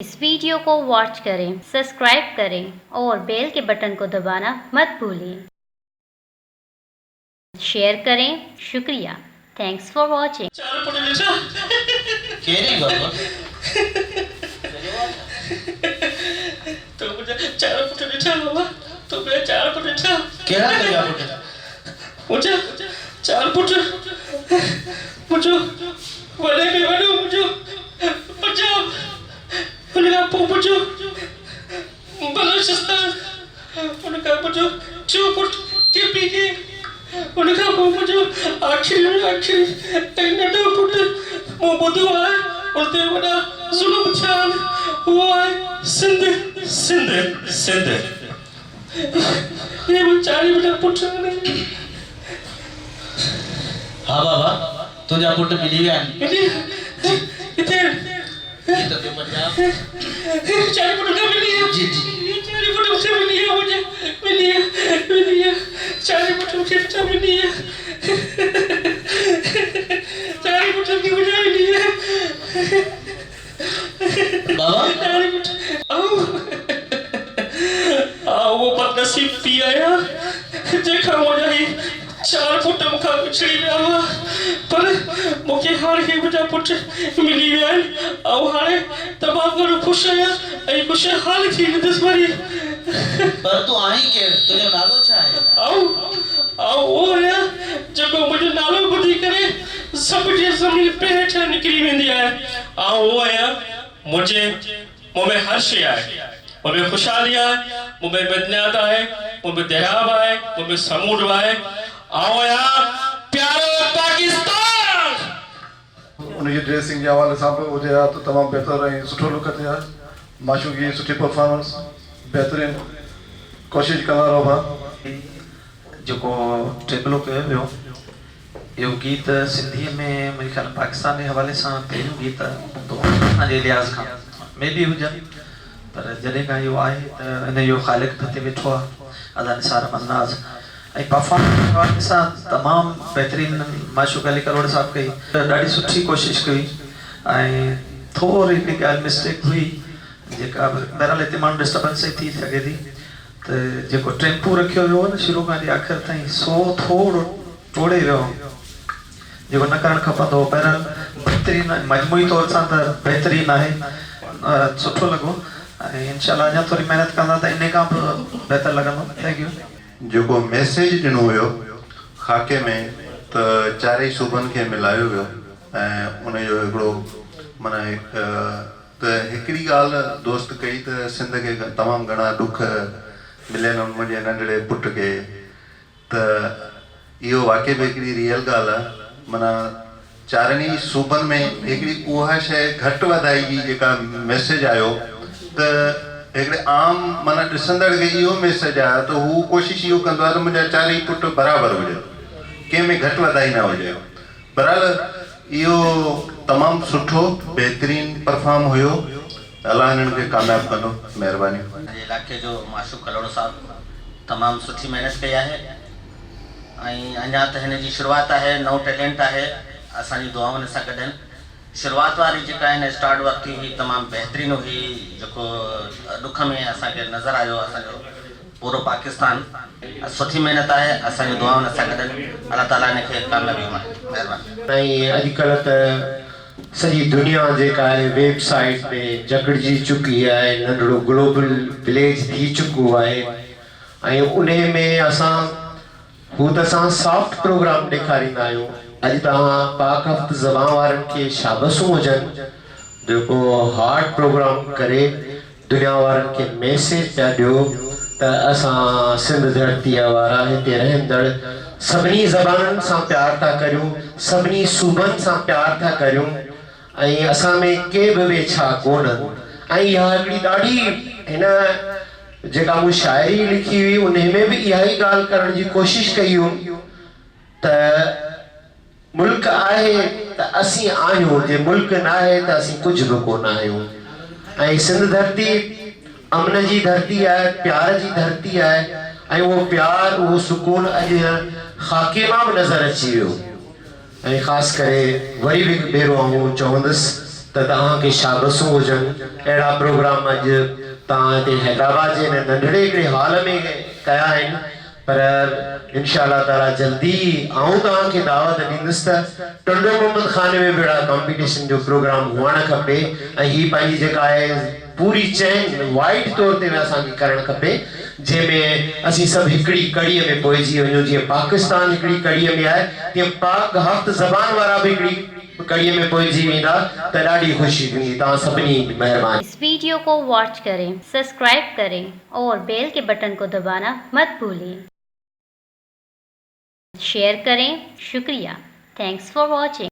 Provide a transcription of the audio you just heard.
इस video को watch करें, subscribe करें और बेल के बटन को दबाना मत भूलिए। शेयर करें। शुक्रिया। Thanks for watching. तो मुझे 4 फुट नीचा बाबा, तो मैं 4 फुट नीचा केड़ा तेरा मुझे 4 फुट मुझे वले में वलो मुझे बचाओ उनका मुझे बलूचिस्तान उनका मुझे 2 फुट के पीछे उनका मुझे आखिरी इतना 2 फुट वो बुधवा और ते बड़ा जुल्म चाल वो है सिंध ये बेचारी बेटा पुट नहीं। हाँ बाबा तुझा पुट मिली गया इधर ये तो पेपर जा 4 फुट का मिली है जी जी 4 फुट मुझे मिली है मुझे मिली है 4 फुट मुझे मिली है 4 फुट की मुझे मिली है बाबा आओ वो बदनसीब पी आया देखा मुझे 4 फुट मुखा पिछड़ी गया पर मुझे हार के मुझे पुट मिली गया आओ हारे तमाम करो खुश आया ऐ खुश हाल थी दस बारी पर तू आई के तुझे नालो छा है आओ वो है जको मुझे नालो बुद्धि करे सब जे जमीन पे हेठा निकली वेंदी है आओ वो है मुझे मुझे हर्ष है मुझे खुशहाली है मुझे बदनात है मुझे दराब है मुझे समूड है आओ यार प्यारो पाकिस्तान उनकी ड्रेसिंग के हवाले सां हुजे हा त तमामु बहितर ऐं सुठो लुक ते आहे माशूक़ी सुठी परफॉर्मेंस बहितरीन कोशिशि कंदा रहो पिया जेको टेबलो कयो वियो इहो गीत सिंधीअ में मुंहिंजे ख़्याल पाकिस्तान जे हवाले सां पहिरियों गीत हूंदो असांजे लिहाज़ खां में बि हुजनि पर जॾहिं खां इहो आहे त हिन जो ख़ालिक़ हिते वेठो आहे अदा निसार मन्नाज़ ऐं परफॉर्मेंस जे हवाले सां तमामु बहितरीन माशूक़ अली करोड़ साहब कई ॾाढी सुठी कोशिशि कई ऐं थोरी हिकिड़ी ॻाल्हि मिस्टेक हुई जेका बहरहाल हिते माण्हू डिस्टर्बेंस थी सघे थी त जेको टेम्पू रखियो वियो न शुरू खां वठी आख़िर ताईं सो थोरो टोड़े वियो जेको न करणु खपंदो हो बहरहाल बहितरीन मजमूई तौर सां त बहितरीन आहे सुठो लॻो ऐं इंशाल्लाह अञा थोरी महिनत कंदा त इन खां बि बहितर लॻंदो। Thank U. जेको मैसेज ॾिनो हुयो खाके में त चारई सूबनि खे मिलायो वियो ऐं उनजो हिकिड़ो माना त हिकिड़ी ॻाल्हि दोस्त कई त सिंध खे तमामु घणा ॾुख मिलियल आहिनि मुंहिंजे नंढड़े पुट खे त इहो वाक़ई में हिकिड़ी रियल ॻाल्हि आहे माना चारनी सूबनि में हिकिड़ी उहा शइ घटि वधाई जी जेका मैसेज आयो त हिकिड़े आम माना ॾिसंदड़ खे इहो मैसेज आहे त हू कोशिशि इहो कंदो आहे त मुंहिंजा चारई पुट बराबरि हुजनि कंहिंमें घटि वधाई न हुजे बहरहाल इहो तमामु सुठो बहितरीन परफॉर्म हुयो अलाह हिननि खे कामयाबु कंदो महिरबानी। इलाइक़े जो माशूक़ कलोड़ साहब तमामु सुठी महिनत कई आहे ऐं अञा त हिन जी शुरूआति आहे नओं टैलेंट आहे असांजी दुआउनि सां गॾु शुरूआति वारी जेका हिन स्टार्ट वक़्तु हुई तमामु बहितरीनु हुई जेको ॾुख में असांखे नज़र आयो असांजो पूरो पाकिस्तान सुठी महिनत आहे असांजी दुआउनि सां गॾु अलाह ताला हिनखे कामयाबी महिरबानी। ऐं अॼुकल्ह त सॼी दुनिया जेका आहे वेबसाइट में जकड़जी चुकी आहे नंढड़ो ग्लोबल विलेज थी चुको आहे ऐं उन में असां हू त असां सॉफ्ट प्रोग्राम ॾेखारींदा आहियूं अॼु तव्हां पाक हफ़्त ज़बान वारनि खे शाबसूं हुजनि जेको हार्ड प्रोग्राम करे दुनिया वारनि खे मैसेज पिया ॾियो त असां सिंध धरतीअ वारा हिते रहंदड़ सभिनी ज़बाननि सां प्यार था करियूं सभिनी सूबनि सां प्यार था करियूं ऐं असां में के बि वेछा कोन्हनि ऐं इहा हिकिड़ी ॾाढी हिन जेका मूं शाइरी लिखी हुई उन में बि इहा ई ॻाल्हि करण जी कोशिशि कई हुई त मुल्क आहे त असीं आहियूं जे मुल्क न आहे त असीं कुझु बि कोन आहियूं ऐं सिंध धरती अमन जी धरती आहे प्यार जी धरती आहे ऐं उहो प्यार उहो सुकून अॼु खाके मां बि नज़र अची वियो ऐं ख़ासि करे वरी बि हिकु भेरो आऊं चवंदुसि त तव्हांखे शाबसूं हुजनि। अहिड़ा प्रोग्राम अॼु तव्हां हिते हैदराबाद जे हिन नंढड़े हिकिड़े हॉल में कया आहिनि, पर इंशाअल्लाह ताला जल्दी आऊं तव्हांखे दावत ॾींदुसि त टंडो मोहम्मद खाने में बि अहिड़ा कॉम्पिटिशन जो प्रोग्राम हुअणु खपे ऐं हीअ पंहिंजी जेका आहे पूरी चैन वाइड तौर ते असांखे करणु खपे, जंहिंमें असीं सभु हिकिड़ी कड़ीअ में पइजी वञूं। जीअं पाकिस्तान हिकिड़ी कड़ीअ में आहे, तीअं पाक हफ़्त ज़बान वारा बि हिकिड़ी कड़ीअ में पइजी वेंदा त ॾाढी ख़ुशी थींदी। तव्हां सभिनी महिरबानी। इस वीडियो को वॉच करें, सब्सक्राइब करें और बेल के बटन को दबाना मत भूलिए। शेयर करें। शुक्रिया। Thanks for watching.